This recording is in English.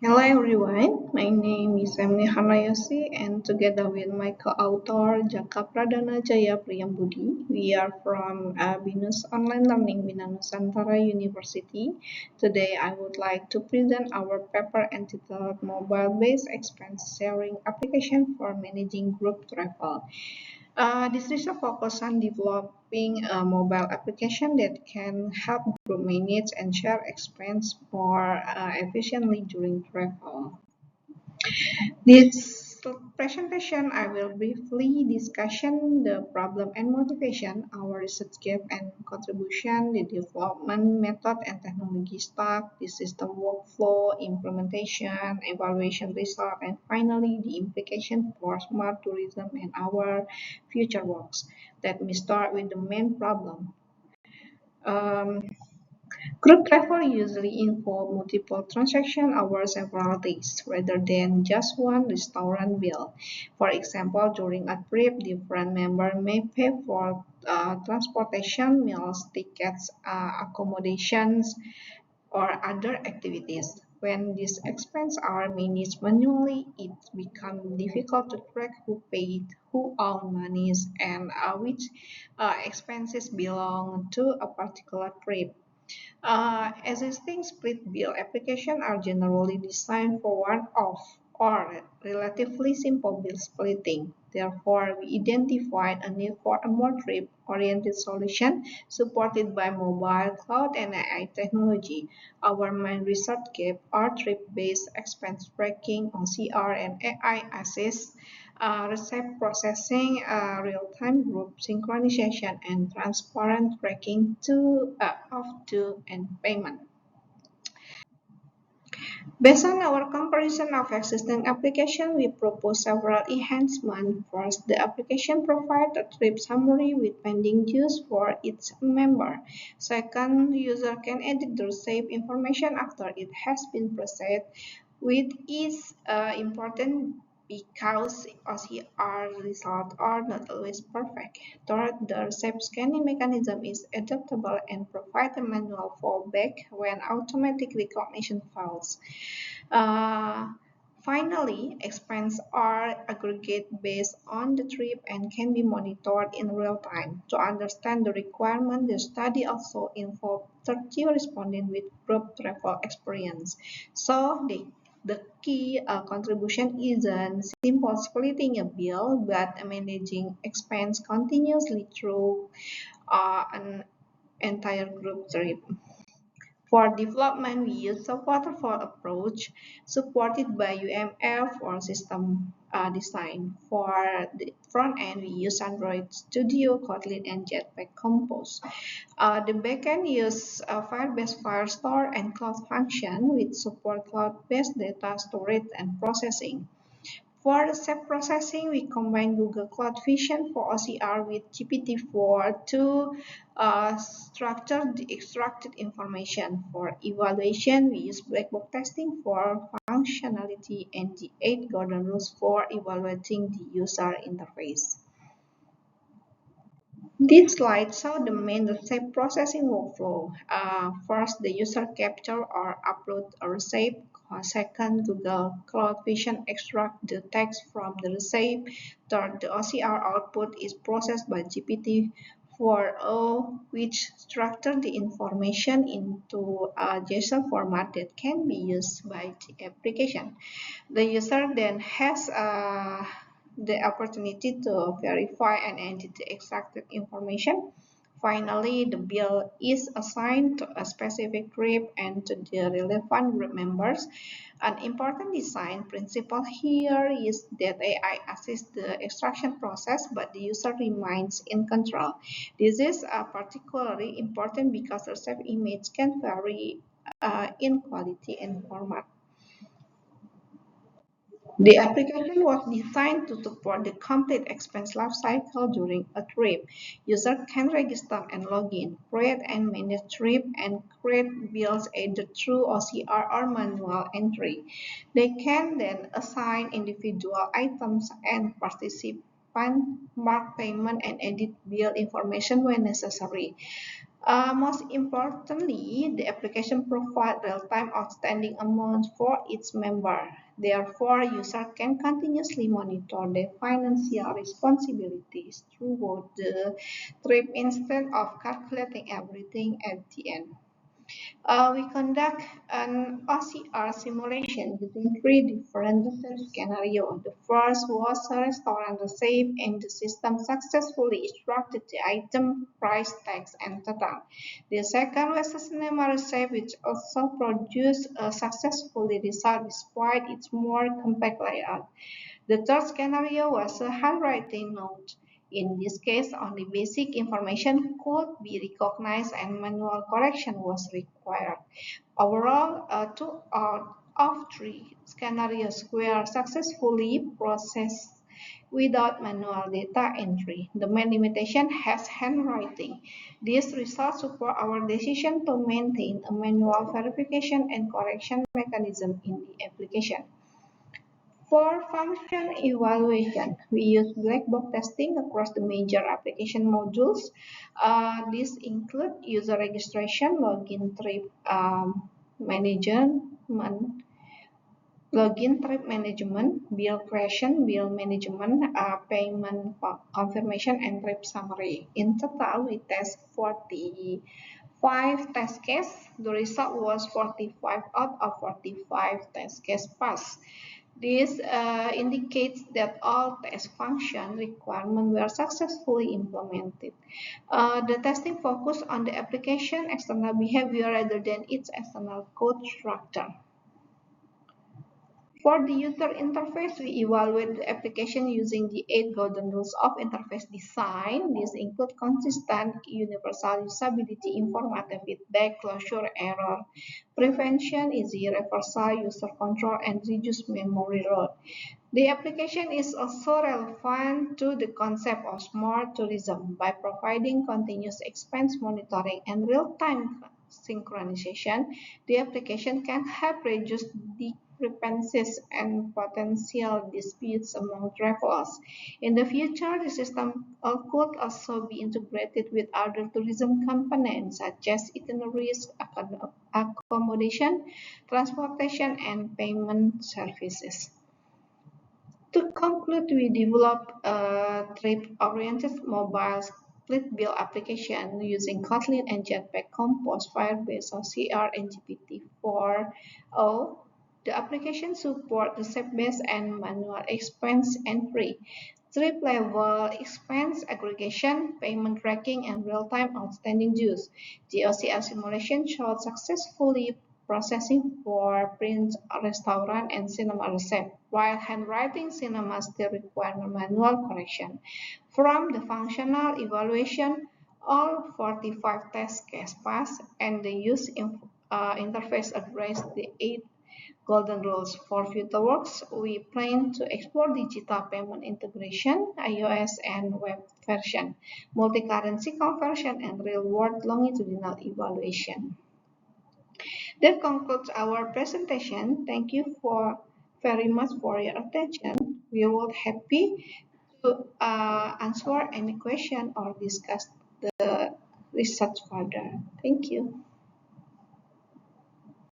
Hello everyone, my name is Emily Hanayosi and together with my co-author Jaka Pradana Jaya Priyambudi, we are from Binus Online Learning Bina Nusantara University. Today I would like to present our paper entitled Mobile-Based Expense Sharing Application for Managing Group Travel. This is a focus on developing a mobile application that can help group manage and share expense more efficiently during travel. This presentation, I will briefly discussion the problem and motivation, our research gap and contribution, the development method and technology stack, the system workflow, implementation, evaluation result, and finally the implication for smart tourism and our future works. Let me start with the main problem. Um, Group travel usually involve multiple transactions over several days rather than just one restaurant bill. For example, during a trip, different members may pay for transportation, meals, tickets, accommodations, or other activities. When these expenses are managed manually, it becomes difficult to track who paid, who owed monies, and which expenses belong to a particular trip. Existing split bill applications are generally designed for one-off or relatively simple bill splitting. Therefore, we identified a need for a more trip-oriented solution supported by mobile, cloud, and AI technology. Our main research gap are trip-based expense tracking, OCR, and AI assist receipt processing, real-time group synchronization, and transparent tracking of to and payment. Based on our comparison of existing applications, we propose several enhancements. First, the application provides a trip summary with pending dues for each member. Second, user can edit the receipt information after it has been processed, which is important because OCR results are not always perfect. Third, the receipt scanning mechanism is adaptable and provides a manual fallback when automatic recognition fails. Uh, Finally, expenses are aggregate based on the trip and can be monitored in real time. To understand the requirement, the study also involved 30 respondents with group travel experience. So the key contribution isn't simple splitting a bill, but managing expense continuously through an entire group trip. For development, we use a waterfall approach supported by UML for system design. For the front end, we use Android Studio, Kotlin, and Jetpack Compose. The backend use Firebase Firestore and Cloud Function, which support cloud-based data storage and processing. For the step processing, we combine Google Cloud Vision for OCR with GPT-4 to structure the extracted information. For evaluation, we use black box testing for functionality and the 8 golden rules for evaluating the user interface. This slide shows the main receipt processing workflow. First, the user capture or upload a receipt. Second, Google Cloud Vision extract the text from the receipt. Third, the OCR output is processed by GPT-4o, which structure the information into a JSON format that can be used by the application. The user then has the opportunity to verify and edit the extracted information. Finally, the bill is assigned to a specific trip and to the relevant group members. An important design principle here is that AI assists the extraction process, but the user remains in control. This is particularly important because the saved image can vary in quality and format. The application was designed to support the complete expense lifecycle during a trip. Users can register and log in, create and manage trip, and create bills either through OCR or manual entry. They can then assign individual items and participant mark payment and edit bill information when necessary. Most importantly, the application provides real-time outstanding amounts for its member. Therefore, users can continuously monitor their financial responsibilities throughout the trip instead of calculating everything at the end. We conduct an OCR simulation using three different research scenarios. The first was a restaurant receipt and the system successfully extracted the item, price tags, and total. The second was a cinema receipt which also produced a successfully result despite its more complex layout. The third scenario was a handwriting note. In this case, only basic information could be recognized and manual correction was required. Overall, two out of three scenarios were successfully processed without manual data entry. The main limitation has handwriting. These results support our decision to maintain a manual verification and correction mechanism in the application. For function evaluation, we use black box testing across the major application modules. These include user registration, management, bill creation, bill management, payment confirmation, and trip summary. In total, we test 45 test cases. The result was 45 out of 45 test case pass. This indicates that all test function requirements were successfully implemented. The testing focused on the application external behavior rather than its external code structure. For the user interface, we evaluate the application using the 8 golden rules of interface design. These include consistent, universal usability, informative feedback, closure, error prevention, easy reversal, user control, and reduced memory load. The application is also relevant to the concept of smart tourism by providing continuous expense monitoring and real-time synchronization. The application can help reduce discrepancies and potential disputes among travelers. In the future, the system could also be integrated with other tourism components such as itineraries, accommodation, transportation, and payment services. To conclude, we developed a trip-oriented mobile split bill application using Kotlin and Jetpack Compose, Firebase, OCR, and GPT-4o. The application supports receipt-based and manual expense entry, trip-level expense aggregation, payment tracking, and real-time outstanding dues. The OCR simulation showed successfully processing for print, restaurant, and cinema receipt, while handwriting cinema still require manual correction. From the functional evaluation, all 45 test cases passed, and the interface addressed the 8 golden rules. For future works, we plan to explore digital payment integration, iOS and web version, multi-currency conversion, and real-world longitudinal evaluation. That concludes our presentation. Thank you for very much for your attention. We will happy to answer any question or discuss the research further. Thank you.